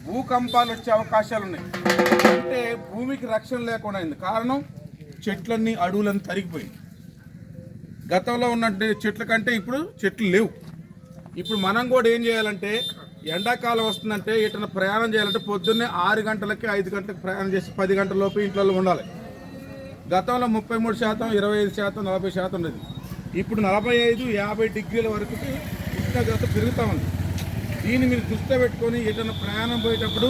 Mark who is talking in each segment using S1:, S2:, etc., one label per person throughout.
S1: భూకంపాలు వచ్చే అవకాశాలు ఉన్నాయి. అంటే భూమికి రక్షణ లేకుండా అయింది. కారణం చెట్లన్నీ అడవులన్నీ తరిగిపోయి గతంలో ఉన్న చెట్ల కంటే ఇప్పుడు చెట్లు లేవు. ఇప్పుడు మనం కూడా ఏం చేయాలంటే ఎండాకాలం వస్తుందంటే ఎటన్నా ప్రయాణం చేయాలంటే పొద్దున్నే 6 గంటలకి 5 గంటలకు ప్రయాణం చేసి 10 గంటల లోపు ఇంట్లో ఉండాలి. గతంలో 33%, 25%, 40% ఉండేది. ఇప్పుడు 45-50 డిగ్రీల వరకు ఉష్ణోగ్రత పెరుగుతూ ఉంది. దీన్ని మీరు దృష్టిలో పెట్టుకొని ఎటన్నా ప్రయాణం పోయేటప్పుడు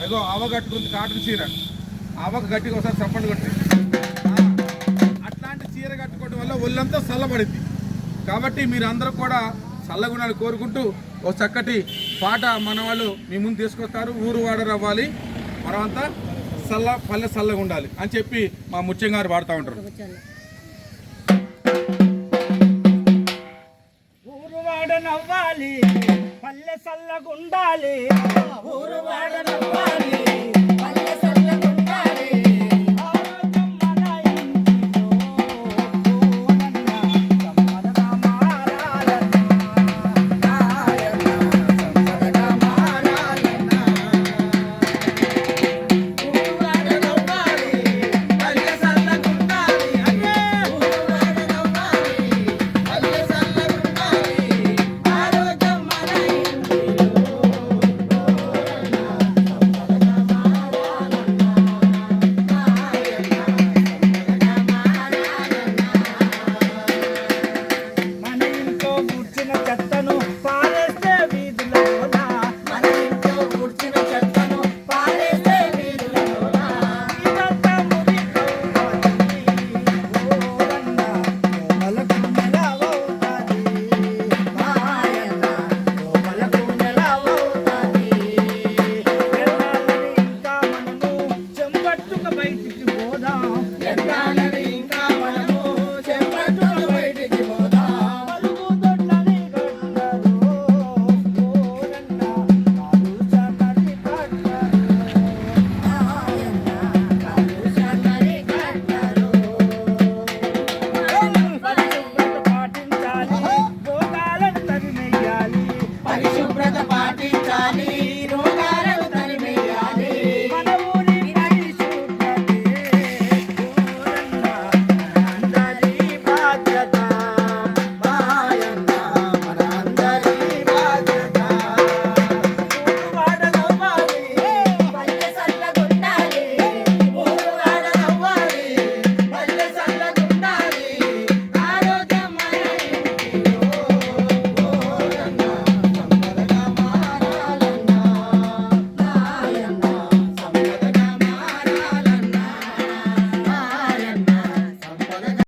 S1: ఏదో అవగట్టుకుంది కాటన్ చీర అవక గట్టిగా ఒకసారి చప్పట్లు కొట్టి అట్లాంటి చీర కట్టుకోవడం వల్ల ఒళ్ళంతా చల్లబడింది. కాబట్టి మీరు అందరూ కూడా చల్లగుణాలు కోరుకుంటూ ఒక చక్కటి పాట మన వాళ్ళు మీ ముందు తీసుకొస్తారు. ఊరు వాడరు అవ్వాలి, మనమంతా పల్లె చల్లగా ఉండాలి అని చెప్పి మా ముత్యం గారు పాడుతూ ఉంటారు.
S2: ఊరు వాడనవ్వాలి, పల్లె చల్లగుండాలి.